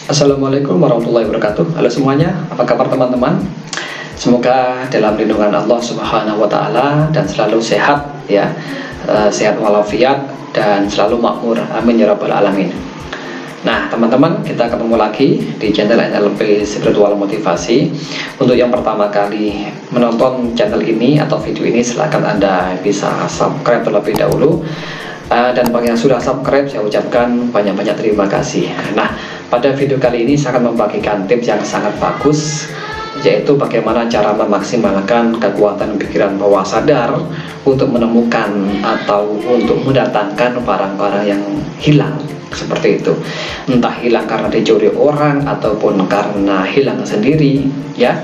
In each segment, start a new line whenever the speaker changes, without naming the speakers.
Assalamualaikum warahmatullahi wabarakatuh. Halo semuanya, apa kabar teman-teman? Semoga dalam lindungan Allah Subhanahu wa Ta'ala dan selalu sehat ya, sehat walafiat dan selalu makmur. Amin ya rabbal alamin. Nah teman-teman, kita ketemu lagi di channel NLP Spiritual Motivasi. Untuk yang pertama kali menonton channel ini atau video ini, silahkan Anda bisa subscribe terlebih dahulu. Dan bagi yang sudah subscribe, saya ucapkan banyak-banyak terima kasih. Nah, pada video kali ini saya akan membagikan tips yang sangat bagus, yaitu bagaimana cara memaksimalkan kekuatan pikiran bawah sadar untuk menemukan atau untuk mendatangkan barang-barang yang hilang. Seperti itu, entah hilang karena dicuri orang ataupun karena hilang sendiri ya.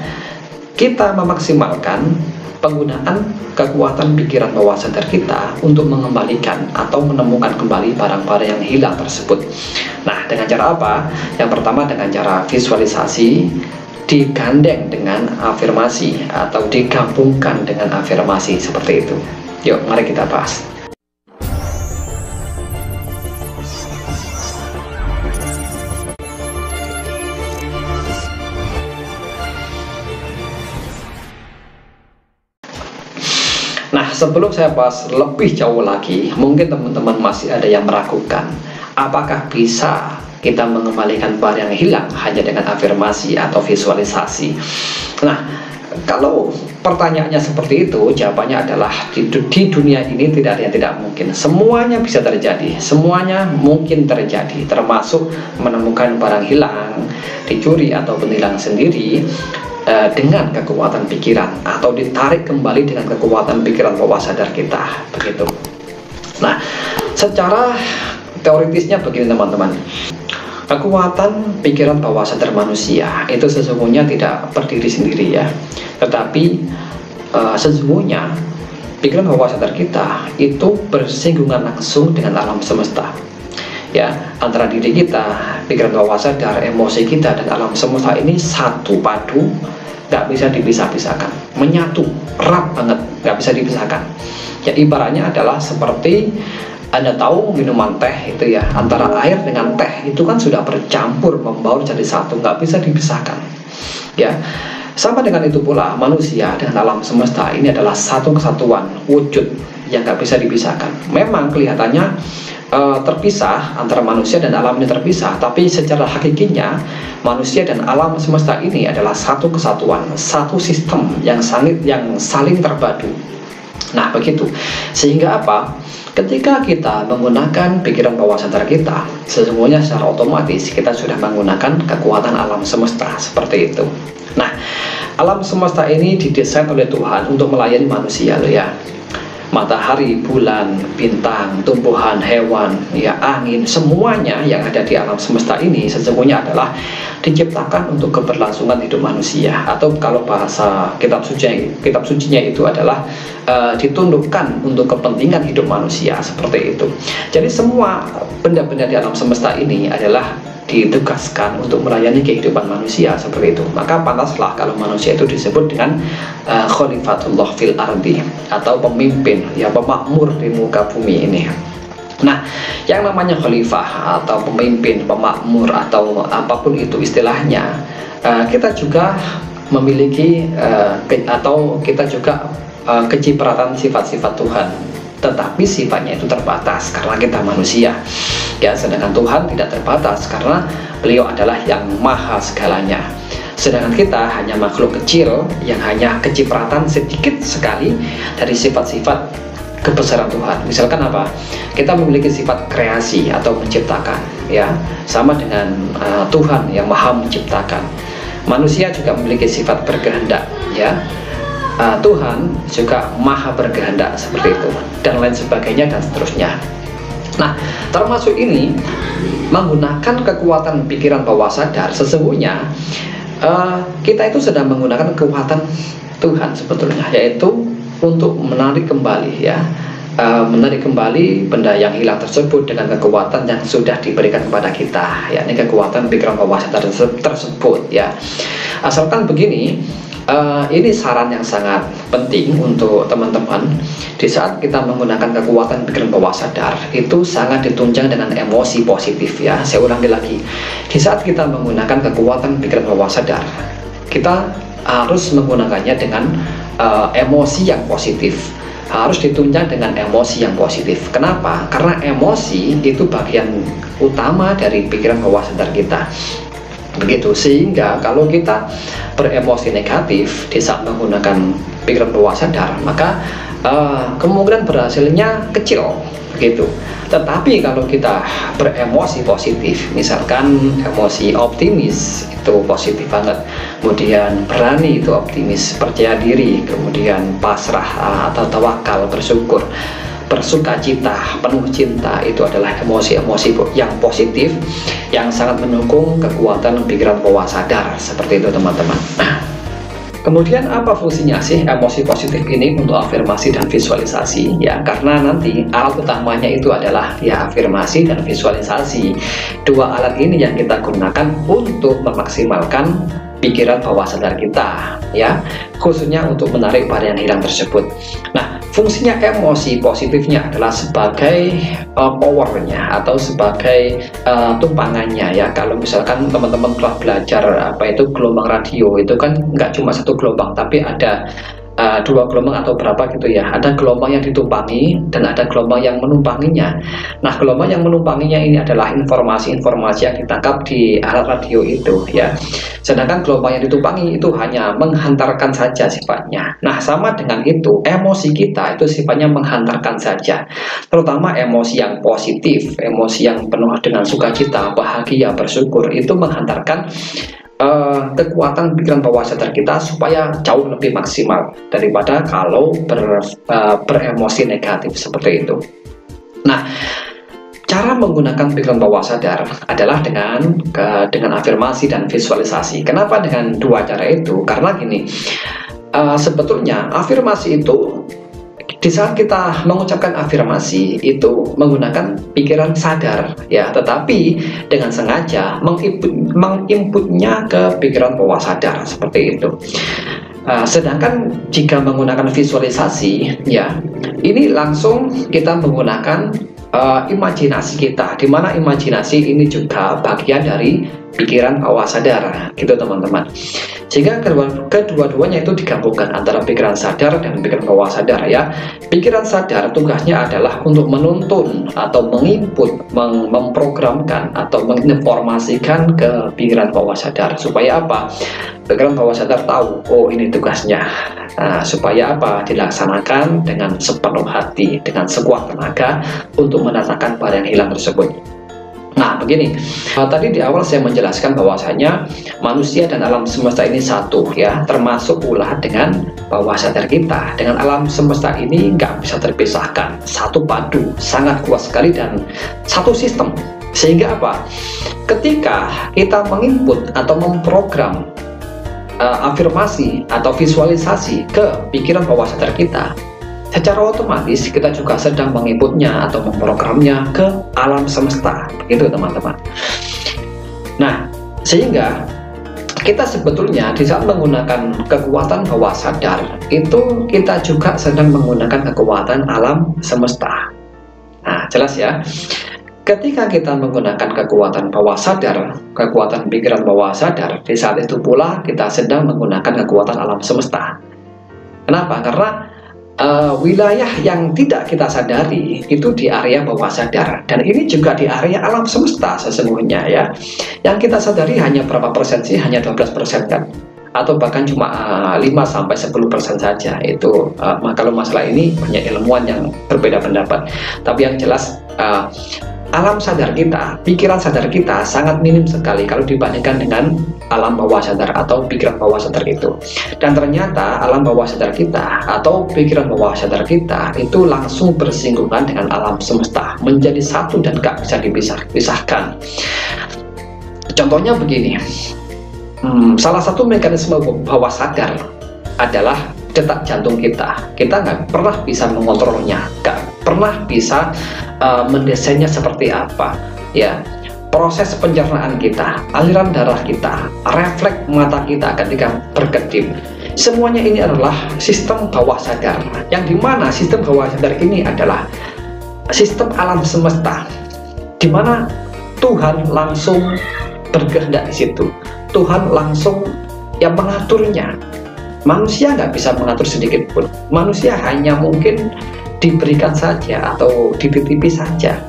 Kita memaksimalkan penggunaan kekuatan pikiran bawah sadar kita untuk mengembalikan atau menemukan kembali barang-barang yang hilang tersebut. Nah, dengan cara apa? Yang pertama dengan cara visualisasi digandeng dengan afirmasi atau digabungkan dengan afirmasi seperti itu. Yuk, mari kita bahas. Nah, sebelum saya bahas lebih jauh lagi, mungkin teman-teman masih ada yang meragukan, apakah bisa kita mengembalikan barang yang hilang hanya dengan afirmasi atau visualisasi? Nah, kalau pertanyaannya seperti itu, jawabannya adalah di dunia ini tidak ada yang tidak mungkin. Semuanya bisa terjadi, semuanya mungkin terjadi, termasuk menemukan barang hilang, dicuri ataupun hilang sendiri, dengan kekuatan pikiran atau ditarik kembali dengan kekuatan pikiran bawah sadar kita, begitu. Nah, secara teoritisnya begini teman-teman, kekuatan pikiran bawah sadar manusia itu sesungguhnya tidak berdiri sendiri ya, tetapi sesungguhnya pikiran bawah sadar kita itu bersinggungan langsung dengan alam semesta ya, antara diri kita, pikiran bawah sadar, emosi kita dan alam semesta ini satu padu, nggak bisa dipisah-pisahkan, menyatu erat banget, nggak bisa dipisahkan ya. Ibaratnya adalah seperti Anda tahu minuman teh itu ya, antara air dengan teh itu kan sudah bercampur, membaur jadi satu, nggak bisa dipisahkan ya. Sama dengan itu pula manusia dengan alam semesta ini adalah satu kesatuan wujud yang nggak bisa dipisahkan. Memang kelihatannya terpisah, antara manusia dan alam ini terpisah, tapi secara hakikinya manusia dan alam semesta ini adalah satu kesatuan, satu sistem yang saling terpadu. Nah begitu, sehingga apa? Ketika kita menggunakan pikiran bawah sadar kita, sesungguhnya secara otomatis kita sudah menggunakan kekuatan alam semesta seperti itu. Nah, alam semesta ini didesain oleh Tuhan untuk melayani manusia loh ya. Matahari, bulan, bintang, tumbuhan, hewan, ya angin, semuanya yang ada di alam semesta ini sesungguhnya adalah diciptakan untuk keberlangsungan hidup manusia, atau kalau bahasa kitab sucinya itu adalah ditundukkan untuk kepentingan hidup manusia, seperti itu. Jadi semua benda-benda di alam semesta ini adalah ditugaskan untuk melayani kehidupan manusia, seperti itu. Maka pantaslah kalau manusia itu disebut dengan khalifatullah fil ardi, atau pemimpin ya, pemakmur di muka bumi ini. Nah, yang namanya khalifah atau pemimpin, pemakmur atau apapun itu istilahnya, kita juga memiliki atau kita juga kecipratan sifat-sifat Tuhan, tetapi sifatnya itu terbatas karena kita manusia ya, sedangkan Tuhan tidak terbatas karena beliau adalah yang maha segalanya. Sedangkan kita hanya makhluk kecil yang hanya kecipratan sedikit sekali dari sifat-sifat kebesaran Tuhan. Misalkan apa? Kita memiliki sifat kreasi atau menciptakan ya, sama dengan Tuhan yang maha menciptakan. Manusia juga memiliki sifat berkehendak ya, Tuhan juga maha berkehendak, seperti itu, dan lain sebagainya dan seterusnya. Nah, termasuk ini menggunakan kekuatan pikiran bawah sadar, sesungguhnya kita itu sedang menggunakan kekuatan Tuhan sebetulnya, yaitu untuk menarik kembali ya, menarik kembali benda yang hilang tersebut dengan kekuatan yang sudah diberikan kepada kita, yakni kekuatan pikiran bawah sadar tersebut ya. Asalkan begini, Ini saran yang sangat penting untuk teman-teman. Di saat kita menggunakan kekuatan pikiran bawah sadar, itu sangat ditunjang dengan emosi positif ya. Saya ulangi lagi, di saat kita menggunakan kekuatan pikiran bawah sadar, kita harus menggunakannya dengan emosi yang positif, harus ditunjang dengan emosi yang positif. Kenapa? Karena emosi itu bagian utama dari pikiran bawah sadar kita. Begitu, sehingga kalau kita beremosi negatif di saat menggunakan pikiran bawah sadar, maka kemungkinan berhasilnya kecil, begitu. Tetapi kalau kita beremosi positif, misalkan emosi optimis, itu positif banget, kemudian berani itu optimis, percaya diri, kemudian pasrah atau tawakal, bersyukur, bersuka cita, penuh cinta, itu adalah emosi-emosi yang positif yang sangat mendukung kekuatan pikiran bawah sadar. Seperti itu teman-teman. Kemudian apa fungsinya sih emosi positif ini untuk afirmasi dan visualisasi? Ya, karena nanti alat utamanya itu adalah ya afirmasi dan visualisasi. Dua alat ini yang kita gunakan untuk memaksimalkan pikiran bawah sadar kita, ya, khususnya untuk menarik varian hilang tersebut. Nah, fungsinya emosi positifnya adalah sebagai powernya atau sebagai tumpangannya ya. Kalau misalkan teman-teman telah belajar apa itu gelombang radio, itu kan nggak cuma satu gelombang, tapi ada dua gelombang atau berapa gitu ya. Ada gelombang yang ditumpangi dan ada gelombang yang menumpanginya. Nah, gelombang yang menumpanginya ini adalah informasi-informasi yang ditangkap di alat radio itu ya. Sedangkan gelombang yang ditumpangi itu hanya menghantarkan saja sifatnya. Nah, sama dengan itu, emosi kita itu sifatnya menghantarkan saja. Terutama emosi yang positif, emosi yang penuh dengan sukacita, bahagia, bersyukur, itu menghantarkan kekuatan pikiran bawah sadar kita supaya jauh lebih maksimal daripada kalau beremosi negatif seperti itu. Nah, cara menggunakan pikiran bawah sadar adalah dengan afirmasi dan visualisasi. Kenapa dengan dua cara itu? Karena gini, sebetulnya afirmasi itu di saat kita mengucapkan afirmasi itu menggunakan pikiran sadar ya, tetapi dengan sengaja menginputnya ke pikiran bawah sadar seperti itu. Sedangkan jika menggunakan visualisasi ya, ini langsung kita menggunakan imajinasi kita, di mana imajinasi ini juga bagian dari pikiran bawah sadar gitu teman-teman. Sehingga kedua-duanya itu digabungkan antara pikiran sadar dan pikiran bawah sadar ya. Pikiran sadar tugasnya adalah untuk menuntun atau menginput, memprogramkan atau menginformasikan ke pikiran bawah sadar supaya apa? Pikiran bawah sadar tahu, oh ini tugasnya. Nah, supaya apa? Dilaksanakan dengan sepenuh hati, dengan sekuat tenaga untuk mendatangkan barang hilang tersebut. Nah, begini, tadi di awal saya menjelaskan bahwasanya manusia dan alam semesta ini satu ya, termasuk pula dengan bawah sadar kita. Dengan alam semesta ini nggak bisa terpisahkan, satu padu, sangat kuat sekali dan satu sistem. Sehingga apa? Ketika kita menginput atau memprogram afirmasi atau visualisasi ke pikiran bawah sadar kita, secara otomatis kita juga sedang menginputnya atau memprogramnya ke alam semesta, begitu teman-teman. Nah, sehingga kita sebetulnya di saat menggunakan kekuatan bawah sadar itu kita juga sedang menggunakan kekuatan alam semesta. Nah, jelas ya. Ketika kita menggunakan kekuatan bawah sadar, kekuatan pikiran bawah sadar, di saat itu pula kita sedang menggunakan kekuatan alam semesta. Kenapa? Karena wilayah yang tidak kita sadari itu di area bawah sadar, dan ini juga di area alam semesta sesungguhnya ya. Yang kita sadari hanya berapa persen sih? Hanya 12% kan? Atau bahkan cuma 5-10% saja. Itu kalau masalah ini banyak ilmuwan yang berbeda pendapat. Tapi yang jelas alam sadar kita, pikiran sadar kita sangat minim sekali kalau dibandingkan dengan alam bawah sadar atau pikiran bawah sadar itu. Dan ternyata alam bawah sadar kita atau pikiran bawah sadar kita itu langsung bersinggungan dengan alam semesta, menjadi satu dan gak bisa dipisahkan. Contohnya begini, salah satu mekanisme bawah sadar adalah detak jantung kita. Kita nggak pernah bisa mengontrolnya, nggak pernah bisa mendesainnya seperti apa ya. Proses pencernaan kita, aliran darah kita, refleks mata kita ketika berkedip, Semuanya ini adalah sistem bawah sadar, yang dimana sistem bawah sadar ini adalah sistem alam semesta, dimana Tuhan langsung berkehendak di situ. Tuhan langsung yang mengaturnya. Manusia nggak bisa mengatur sedikit pun. Manusia hanya mungkin diberikan saja atau dititipi saja,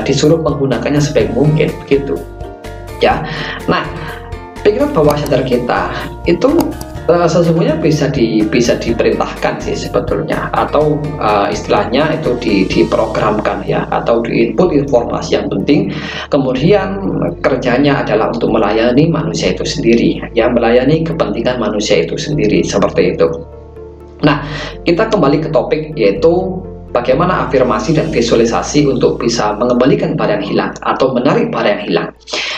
disuruh menggunakannya sebaik mungkin, gitu. Ya, nah, pikiran bawah sadar kita itu sesungguhnya bisa diperintahkan sih sebetulnya, atau istilahnya itu diprogramkan ya, atau diinput informasi yang penting, kemudian kerjanya adalah untuk melayani manusia itu sendiri ya, melayani kepentingan manusia itu sendiri, seperti itu. Nah, kita kembali ke topik, yaitu bagaimana afirmasi dan visualisasi untuk bisa mengembalikan barang hilang atau menarik barang yang hilang.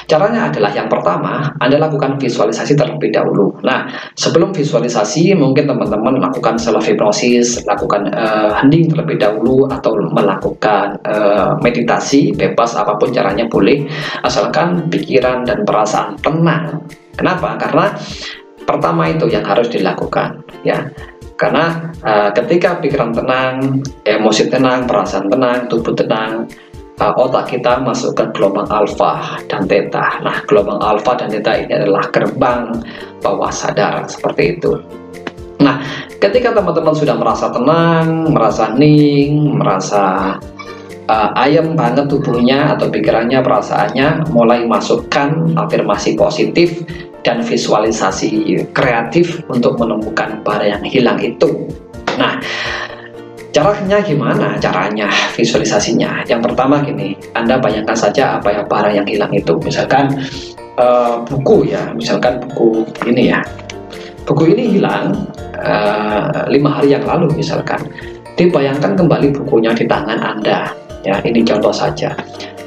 Caranya adalah yang pertama, Anda lakukan visualisasi terlebih dahulu. Nah, sebelum visualisasi mungkin teman-teman lakukan self hipnosis, lakukan hening terlebih dahulu, atau melakukan meditasi, bebas apapun caranya boleh, asalkan pikiran dan perasaan tenang. Kenapa? Karena pertama itu yang harus dilakukan ya. Karena ketika pikiran tenang, emosi tenang, perasaan tenang, tubuh tenang, otak kita masuk ke gelombang alfa dan theta. Nah, gelombang alfa dan theta ini adalah gerbang bawah sadar, seperti itu. Nah, ketika teman-teman sudah merasa tenang, merasa hening, merasa ayem banget tubuhnya atau pikirannya, perasaannya, mulai masukkan afirmasi positif dan visualisasi kreatif untuk menemukan barang yang hilang itu. Nah, caranya gimana? Caranya visualisasinya. Yang pertama gini, Anda bayangkan saja apa ya barang yang hilang itu. Misalkan buku ya, misalkan buku ini ya. Buku ini hilang 5 hari yang lalu misalkan. Dibayangkan kembali bukunya di tangan Anda. Ya, ini contoh saja.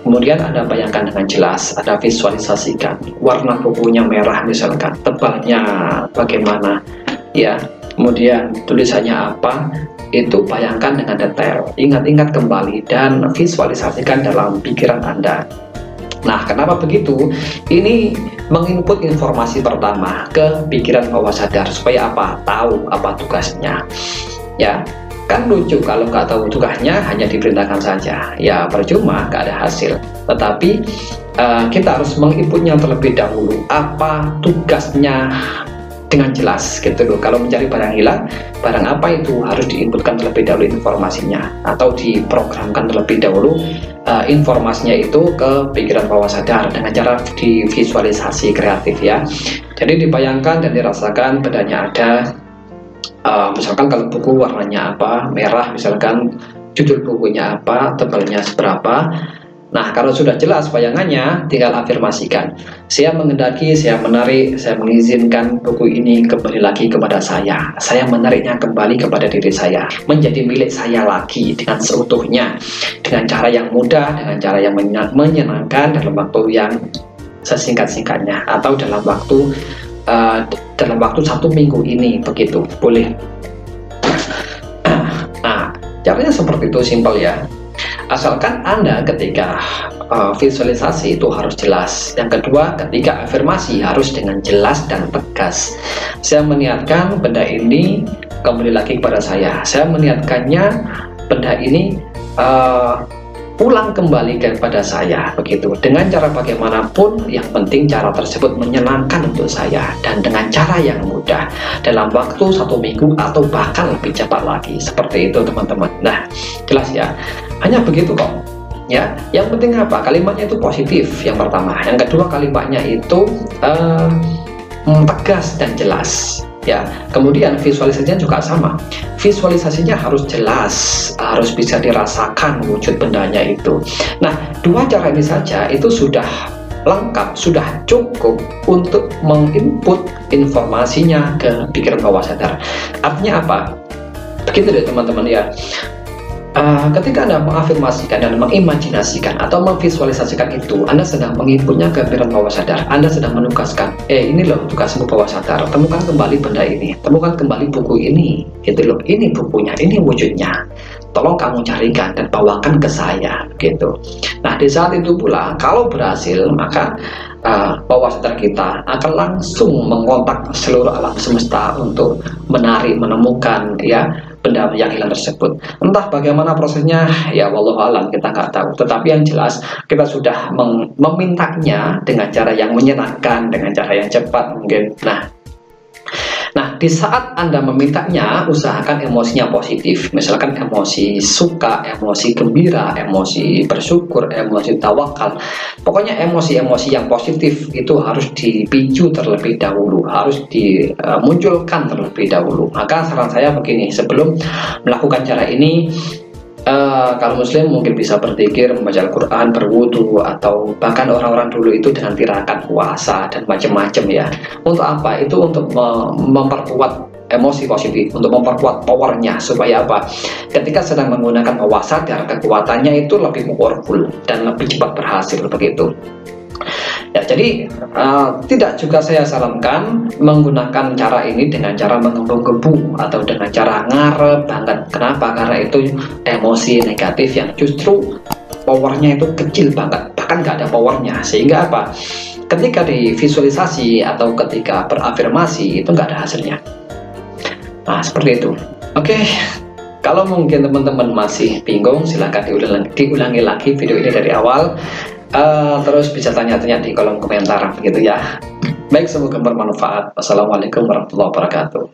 Kemudian Anda bayangkan dengan jelas, Anda visualisasikan warna bukunya merah misalkan, tebalnya bagaimana ya. Kemudian tulisannya apa, itu bayangkan dengan detail, ingat-ingat kembali dan visualisasikan dalam pikiran Anda. Nah, kenapa begitu? Ini menginput informasi pertama ke pikiran bawah sadar, supaya apa? Tahu apa tugasnya. Ya, kan lucu kalau nggak tahu tugasnya, hanya diperintahkan saja. Ya, percuma, nggak ada hasil. Tetapi kita harus menginputnya terlebih dahulu, apa tugasnya dengan jelas gitu loh. Kalau mencari barang hilang, barang apa itu harus diinputkan terlebih dahulu informasinya, atau diprogramkan terlebih dahulu informasinya itu ke pikiran bawah sadar dengan cara divisualisasi kreatif ya. Jadi dibayangkan dan dirasakan bendanya ada, misalkan kalau buku warnanya apa, merah misalkan, judul bukunya apa, tebalnya seberapa. Nah, kalau sudah jelas bayangannya, tinggal afirmasikan. Saya mengendaki, saya menarik, saya mengizinkan buku ini kembali lagi kepada saya. Saya menariknya kembali kepada diri saya, menjadi milik saya lagi dengan seutuhnya, dengan cara yang mudah, dengan cara yang menyenangkan, dalam waktu yang sesingkat-singkatnya, atau dalam waktu 1 minggu ini, begitu boleh. Nah, caranya seperti itu, simpel ya. Asalkan Anda ketika visualisasi itu harus jelas. Yang kedua, ketika afirmasi harus dengan jelas dan tegas. Saya meniatkan benda ini kembali lagi kepada saya. Saya meniatkannya benda ini pulang kembali kepada saya, begitu. Dengan cara bagaimanapun, yang penting cara tersebut menyenangkan untuk saya dan dengan cara yang mudah, dalam waktu 1 minggu atau bahkan lebih cepat lagi, seperti itu teman-teman. Nah, jelas ya, hanya begitu kok ya. Yang penting apa? Kalimatnya itu positif, yang pertama. Yang kedua, kalimatnya itu tegas dan jelas ya. Kemudian visualisasinya juga sama, visualisasinya harus jelas, harus bisa dirasakan wujud bendanya itu. Nah, 2 cara ini saja itu sudah lengkap, sudah cukup untuk menginput informasinya ke pikiran bawah sadar. Artinya apa? Begitu deh teman-teman ya. Ketika Anda mengafirmasikan dan mengimajinasikan atau memvisualisasikan itu, Anda sedang menginputnya ke pikiran bawah sadar. Anda sedang menugaskan, ini loh tugasmu bawah sadar, temukan kembali benda ini, temukan kembali buku ini, gitu loh, ini bukunya, ini wujudnya, tolong kamu carikan dan bawakan ke saya, gitu. Nah, di saat itu pula, kalau berhasil, maka bawah sadar kita akan langsung mengontak seluruh alam semesta untuk menemukan ya benda yang hilang tersebut. Entah bagaimana prosesnya, ya wallahu alam, kita nggak tahu. Tetapi yang jelas kita sudah memintanya dengan cara yang menyenangkan, dengan cara yang cepat mungkin. Nah, di saat Anda memintanya, usahakan emosinya positif. Misalkan emosi suka, emosi gembira, emosi bersyukur, emosi tawakal. Pokoknya emosi-emosi yang positif itu harus dipicu terlebih dahulu, harus dimunculkan terlebih dahulu. Maka saran saya begini, sebelum melakukan cara ini, kalau muslim mungkin bisa berzikir, membaca Al-Quran, berwudu, atau bahkan orang-orang dulu itu dengan tirakat puasa dan macam-macam ya. Untuk apa? Itu untuk memperkuat emosi positif, untuk memperkuat powernya, supaya apa? Ketika sedang menggunakan bawah sadar, kekuatannya itu lebih powerful dan lebih cepat berhasil begitu. Ya, jadi tidak juga saya sarankan menggunakan cara ini dengan cara menggebu-gebu atau dengan cara ngarep banget. Kenapa? Karena itu emosi negatif yang justru powernya itu kecil banget, bahkan nggak ada powernya. Sehingga apa? Ketika divisualisasi atau ketika berafirmasi itu nggak ada hasilnya. Nah, seperti itu. Oke. Kalau mungkin teman-teman masih bingung, silahkan diulangi lagi video ini dari awal. Terus bisa tanya-tanya di kolom komentar begitu ya. Baik, semoga bermanfaat. Wassalamualaikum warahmatullahi wabarakatuh.